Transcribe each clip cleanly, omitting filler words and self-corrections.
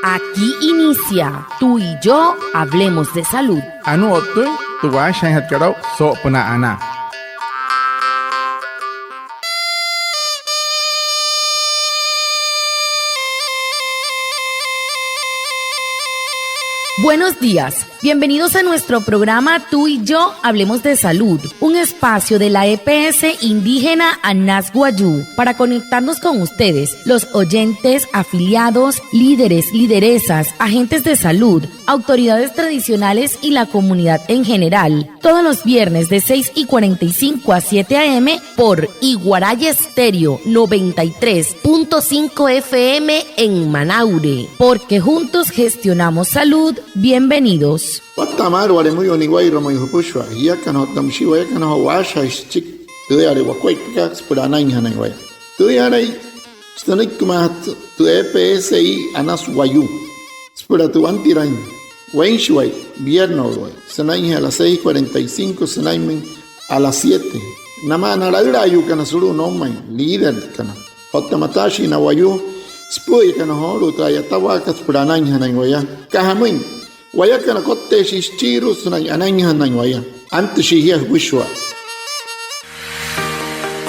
Aquí inicia Tú y Yo Hablemos de Salud. Anu otu, tu washan hatkarau so puna ana. Buenos días, bienvenidos a nuestro programa Tú y Yo Hablemos de Salud, un espacio de la EPS indígena Anas Wayuu para conectarnos con ustedes, los oyentes, afiliados, líderes, lideresas, agentes de salud, autoridades tradicionales y la comunidad en general, todos los viernes de 6:45 a 7 a.m. por Iguaraya Estéreo 93.5 FM en Manaure, porque juntos gestionamos salud. Bienvenidos. Watamar wale muy oniguay romo yupushwa ya kano tamshiwa ya kano washa chik tu are wakwai pika spurana inhana iguay tu are stanik kumat tu EPSI Anas Wayuu spura tu antirain wenshway viernes sanai a las 6:45 sanai a las 7 nama na lagra yu kana suru no mai líder kana hotamatashi na Wayuu spuy kana holu traya tawaka spurana inhana iguay kahamin Wayakana kote shischiru sunay anayhan waya. Antes shihia wishwa.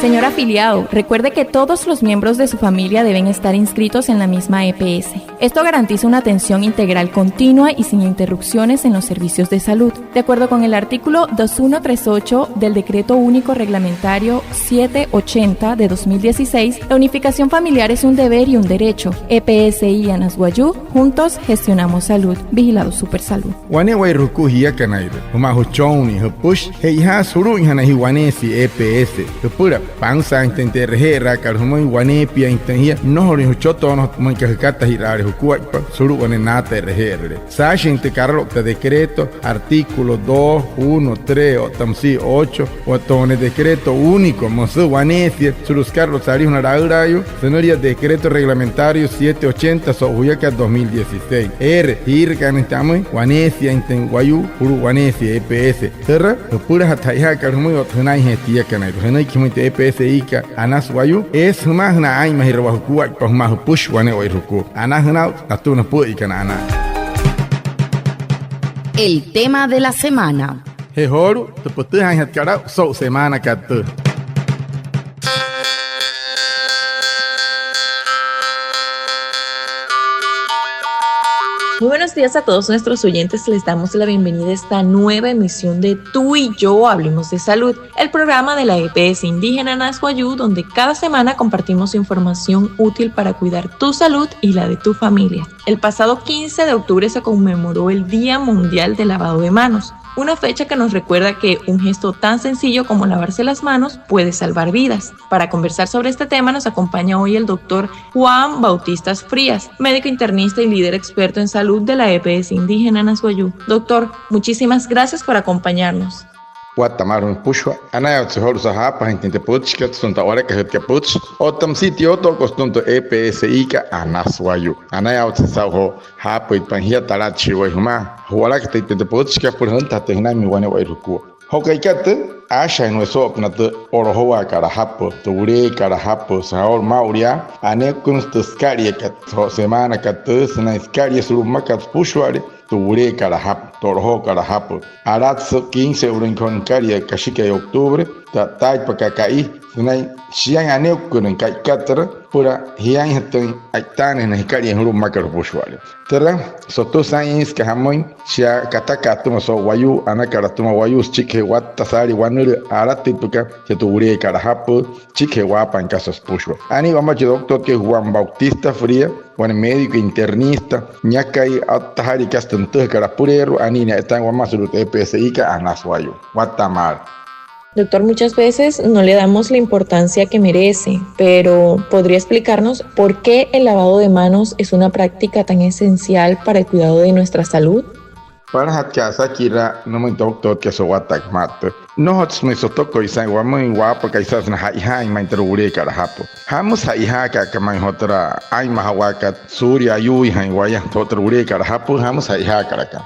Señor afiliado, recuerde que todos los miembros de su familia deben estar inscritos en la misma EPS. Esto garantiza una atención integral continua y sin interrupciones en los servicios de salud. De acuerdo con el artículo 2138 del Decreto Único Reglamentario 780 de 2016, la unificación familiar es un deber y un derecho. EPSI Anas Wayuu, juntos gestionamos salud. Vigilado Supersalud. Wane way ruku hiya kanaire. Huma huchoni hupush heiha suru ihana hiwanesi EPS. Hupura Pansa intente rejera kalhumoi wanepia intehia nohori huchoto no moikakata hirare hukua suru wanenata rehere. Sashi inte carlota decreto artículo 2, 1, 3 o tamsi 8 o tone decreto único mosu wanesia surus carlos sari una raurayo senoria decreto reglamentario 780 so huyaka 2016. Hirkan estamos wanesia inten Wayuu puru wanesia EPS. Terra pura hataiha kalhumoi otnai hetia kanai. Henai kimite EPSI Anas Wayuu es más na ay más irwahukua pues más push wane oiruku Anas na atuna pu ikana. El tema de la semana. Hehoru te putu han hatkara so semana katu. Muy buenos días a todos nuestros oyentes, les damos la bienvenida a esta nueva emisión de Tú y Yo Hablemos de Salud, el programa de la EPS indígena Anas Wayuu, donde cada semana compartimos información útil para cuidar tu salud y la de tu familia. El pasado 15 de octubre se conmemoró el Día Mundial del Lavado de Manos, una fecha que nos recuerda que un gesto tan sencillo como lavarse las manos puede salvar vidas. Para conversar sobre este tema nos acompaña hoy el doctor Juan Bautistas Frías, médico internista y líder experto en salud de la EPS indígena Anas Wayuu. Doctor, muchísimas gracias por acompañarnos. Guatamar pushwa anaya tsehor sahapa intente puchka sunta ora que het puch o tam sitio to costunto EPSI Anas Wayuu anaya tsahho hapa panhia tarachi wehuma huala que intente puchka por hanta tehna mi wane wairuku hokaikat asha no eso apnat orohowa cara hapo ture cara hapo sahor mauria ane kunstuskaria kat semana kat sna skaria suruma kat pushware ture cara hap torho cara hap arat 15 urin caria kashika de octubre ta tai pakakai sunai siang ane kun kai katra pura hiang hatan aitan en hikaria huruma kat pushware tera soto science ka hamoin sia kataka tuma so Wayuu anakara tuma Wayuu chike wat tasari wanur arat tipuka ture cara hap chike wapan casas pushwa ani vamos doctor que Juan Bautista Fría bueno médico internista ñakai atahari kastantuh cara purero anina están guamasurut EPSI Anas Wayuu Guatamar. Doctor, muchas veces no le damos la importancia que merece, pero ¿podría explicarnos por qué el lavado de manos es una práctica tan esencial para el cuidado de nuestra salud? Para hatkasa kira no me doctor que so watak mat no hots me so toko isai wa muy guapo que isas na haiha ma interure cara hapo hamos haiha ka kama hotra ai mahawaka surya yu hai waya totra ure cara hapo hamos haiha cara ka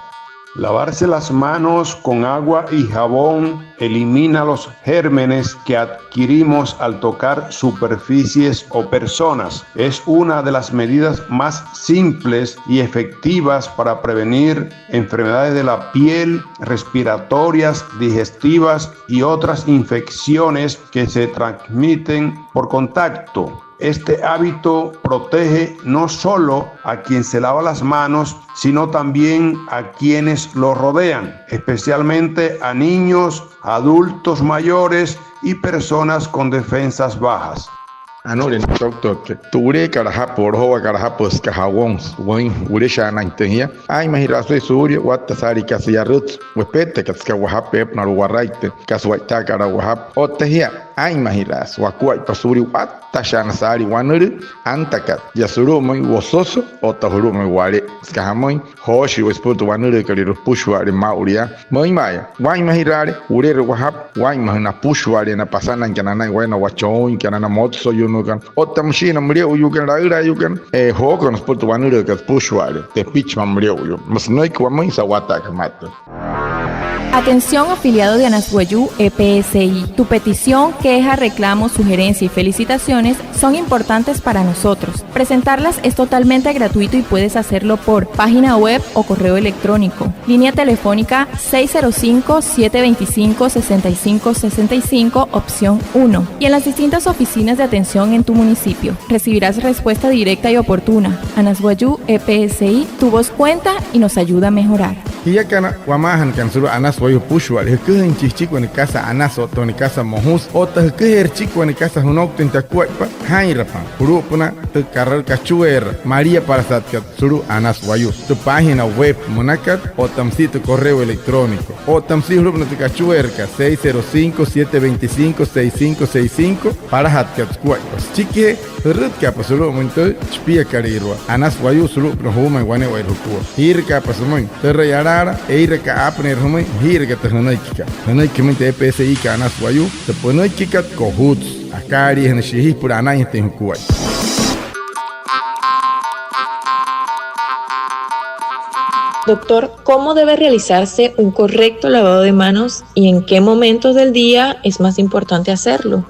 Lavarse las manos con agua y jabón elimina los gérmenes que adquirimos al tocar superficies o personas. Es una de las medidas más simples y efectivas para prevenir enfermedades de la piel, respiratorias, digestivas y otras infecciones que se transmiten por contacto. Este hábito protege no solo a quien se lava las manos, sino también a quienes lo rodean, especialmente a niños, adultos mayores y personas con defensas bajas. Anoren doctor que ture karaha por hoa karaha pues kahawon wen uresha na intenia ai mahira soy surya watta sari kasiyarut wepete kaska wahap pepnar waraite kaswaita kara wahap otahia ai mahira wakuai pasuri watta shana sari wanur antaka yasuru moi wososo otahuru moi wale skahamoi hoshi wesputu wanur kaliru pushware mauria moi maya wai mahirare urere wahap wai mahna pushware na pasana kanana wena wachoin kanana motso nukan otamshina mrio yukan raira yukan hokon sportu wanure kas pushware te pitchman mrio yu masnoik wamoi sawata kamata. Atención afiliado de Anasguayú EPSI. Tu petición, queja, reclamo, sugerencia y felicitaciones son importantes para nosotros. Presentarlas es totalmente gratuito y puedes hacerlo por página web o correo electrónico. Línea telefónica 605-725-6565, opción 1. Y en las distintas oficinas de atención en tu municipio. Recibirás respuesta directa y oportuna. Anasguayú EPSI, tu voz cuenta y nos ayuda a mejorar. Iya kana wamahan kan suru anas wayu pushwal hekuhin chichiku ni casa anas oto ni casa mohus ota hekuher chiku ni casa hunok tinta kuaipa hairapan puru puna te karar kachuer María Parasatkat suru anas wayu tu página web munakat o tamsi tu correo electrónico o tamsi rupna tu kachuerka 605-725-6565 para hatkat kuaipa chike rutka pasuru munto chpia karirwa anas wayu suru prohuma wane wairuku hirka pasumon terrayara eireka apner humai hirka tehnaikika hanaikamente EPSI ka anas wayu te ponoikikat kohuts akari henshihi purana este hukuai. Doctor, ¿cómo debe realizarse un correcto lavado de manos y en qué momentos del día es más importante hacerlo?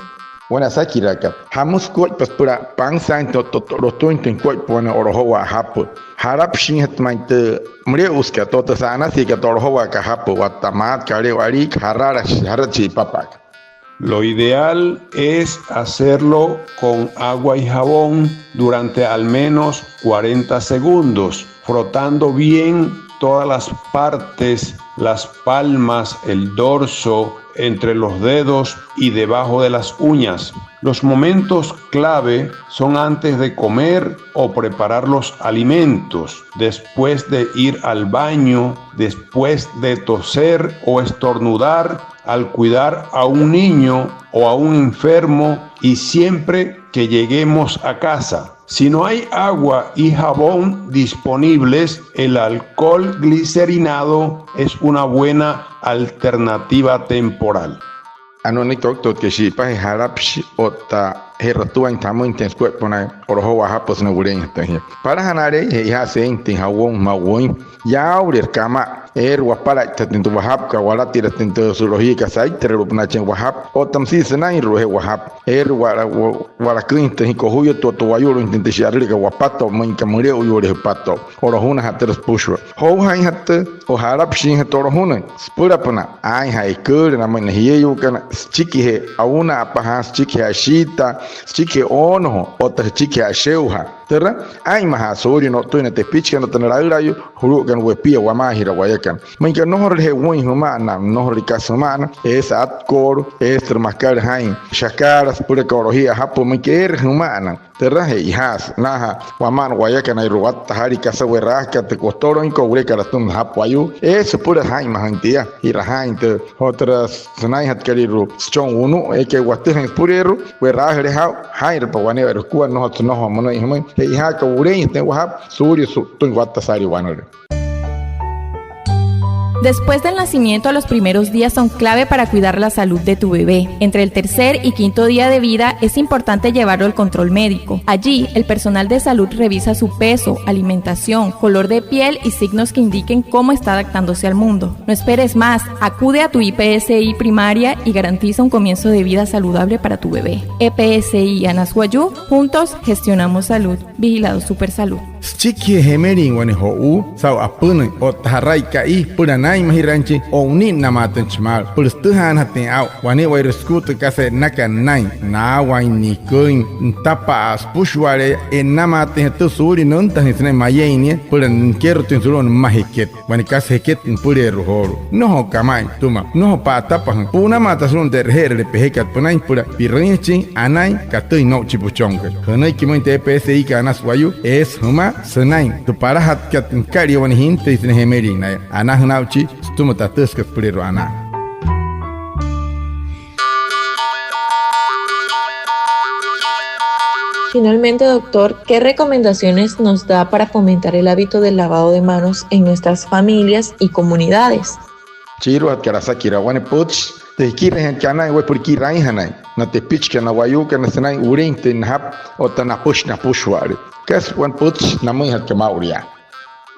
Buenas akiraka hamus koi pas pura pangsan to rotuinten koi pone orohowa hapu harap shin hatmaite mre uska to sana si ka orohowa ka hapu watamat kare wari harara harachi papak. Lo ideal es hacerlo con agua y jabón durante al menos 40 segundos, frotando bien todas las partes, las palmas, el dorso, entre los dedos y debajo de las uñas. Los momentos clave son antes de comer o preparar los alimentos, después de ir al baño, después de toser o estornudar, al cuidar a un niño o a un enfermo y siempre que lleguemos a casa. Si no hay agua y jabón disponibles, el alcohol glicerinado es una buena alternativa temporal. Anonitok tot que si pa harapshi ota heratuan tamo intens pona oroho hapos na guren tahia para hanare ya se intin hawon mawon ya aurer kama wapara tatintu wahap ka wala tira tintu sulohi ka sai terupna chen wahap otam si senai rohe wahap wala krinta hi ko huyo to wayuro intente sharri ka wapato man ka mure uyore pato orohuna hater pusho ho hain hat o harapshi hat orohuna spurapna ai hai kur na man hiyo kana chiki he auna apahas chiki ashita chiki ono ota chiki asheuha terra ai maha sori no to ina te pichka no tanara irayo huru kan wepia wa mahira wayakan man ka nohor he won humana nohor kasumana es atkor es termakar hain shakaras pura korohia hapo man ke humana terra he has naha wa man wayakan ai ruat tahari kasa weraka te kostoro in kobre karatun hapo ayu es pura hain mahantia ira hain te otras sanai hat kaliru strong uno e ke waten purero werahre hair pa wane ver ku no hat no mono ihme e ha ka ure te wahap suri su tun watta sari wanore. Después del nacimiento, los primeros días son clave para cuidar la salud de tu bebé. Entre el tercer y quinto día de vida es importante llevarlo al control médico. Allí, el personal de salud revisa su peso, alimentación, color de piel y signos que indiquen cómo está adaptándose al mundo. No esperes más, acude a tu IPSI primaria y garantiza un comienzo de vida saludable para tu bebé. EPSI Anasguayú, juntos gestionamos salud. Vigilado Supersalud. Chiqui hemerin wani ho sau apun o tarai kai puranai mahiranchi o unin namatan chmal pulstuhan hatin au wani wai reskutu kase nakanai na wai ni kuin tapa as pushwale en namatin tu suri non tahisne mayeni puran quiero tin suron mahiket wani kase heket in pure ruhoro no ho kamai tuma no ho pa tapa puna mata sun derher de pehekat punai pura pirrinchi anai katoi no chipuchonke hanai kimointe PSI kanas wayu es huma senai tu para hat kat kari wani hinte isne hemeri na ana hnauchi stumata tuskat pulero ana. Finalmente, doctor, ¿qué recomendaciones nos da para fomentar el hábito del lavado de manos en nuestras familias y comunidades? Chiro at karasaki rawane puts te kire hen kana we por kirai hanai na te pitch kana wayu kana sanai uring tin hap o na pushware kas wan puts na muy hat kamauria.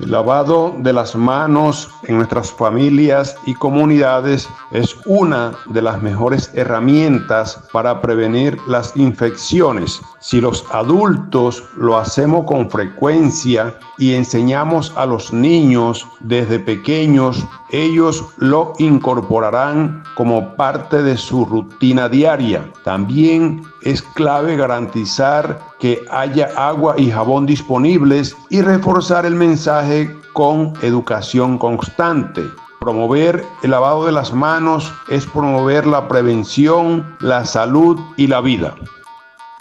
El lavado de las manos en nuestras familias y comunidades es una de las mejores herramientas para prevenir las infecciones. Si los adultos lo hacemos con frecuencia y enseñamos a los niños desde pequeños, ellos lo incorporarán como parte de su rutina diaria. También es clave garantizar que haya agua y jabón disponibles y reforzar el mensaje con educación constante. Promover el lavado de las manos es promover la prevención, la salud y la vida.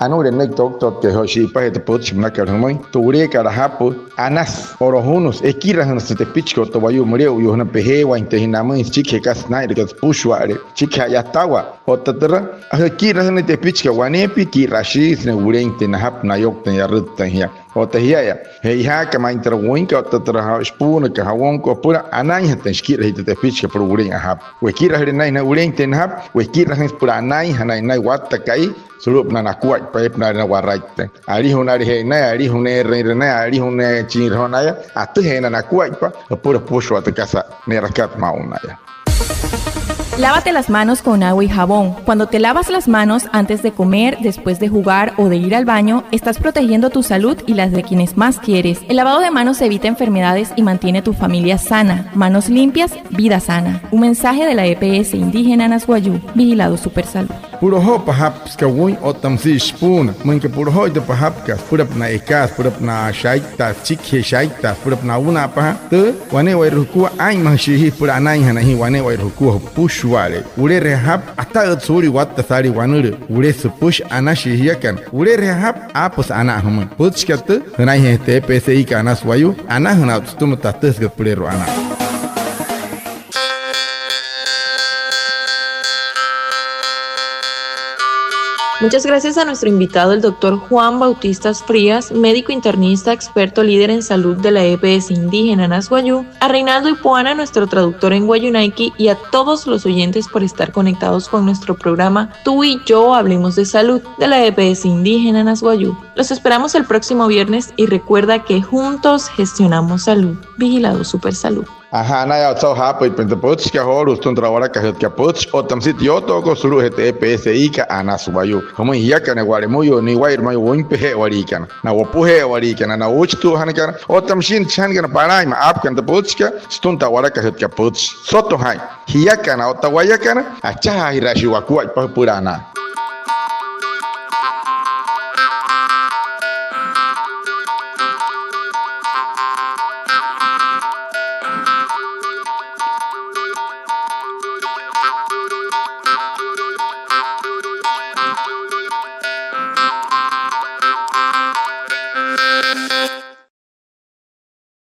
Anure nek tok ke hoshi pa et poch na karmoy ture kara hapo anas orohunos ekira hanas te pichko to wayu mureu yo na pehe wa inte hinamai chike kas na ir kas pushware chika yatawa otatra akira hanas te pichka wanepi kirashi ne urente na hap na yok te yarta hiya otahia he ha kama interwin ka otatra ha spuna ka hawon ko pura anai haten skira hite te pichka pro uren hap we kira hrenai na urente na hap we kira hanas pura anai hanai nai watta kai surup na nakuat paip na na waraite ari hunari he na ari hune re na ari hune chin honaya atu he na nakuat pa pura pusho at casa ne rakat maunaya. Lávate las manos con agua y jabón. Cuando te lavas las manos antes de comer, después de jugar o de ir al baño, estás protegiendo tu salud y las de quienes más quieres. El lavado de manos evita enfermedades y mantiene tu familia sana. Manos limpias, vida sana. Un mensaje de la EPS Indígena Anasguayú. Vigilado Supersalud. Puro ho pahaps ka wui otam si spuna mun ke puro ho de pahapka pura na ekas pura na shaita chikhe shaita pura na una pa te wane wai ruku ai ma shi pura nai hana hi wane wai ruku pushwale ure rehab ata tsuri watta sari wanure ure su push ana shi yakan ure rehab apus ana hum puchkat nai he te PSI kana swayu ana hna tum tates ke pulero ana. Muchas gracias a nuestro invitado, el doctor Juan Bautistas Frías, médico internista, experto líder en salud de la EPS Indígena Anasguayú, a Reinaldo Ipuana, nuestro traductor en Guayunaiki, y a todos los oyentes por estar conectados con nuestro programa Tú y Yo Hablemos de Salud de la EPS Indígena Anasguayú. Los esperamos el próximo viernes y recuerda que juntos gestionamos salud. Vigilado Supersalud. Aha na ya tsau ha pai pente poch ka horu stun trawara ka het ka poch o tamsit yo to ko suru het EPSI ka anaswayu como ya ka ne wale moyo ni wair mai won pe he wari kan na wo puhe wari kan na uch tu han kan o tamshin chan kan parai ma ap kan poch ka stun tawara ka het ka poch soto hai hiya kan o tawaya kan acha hirashi wa ku pa purana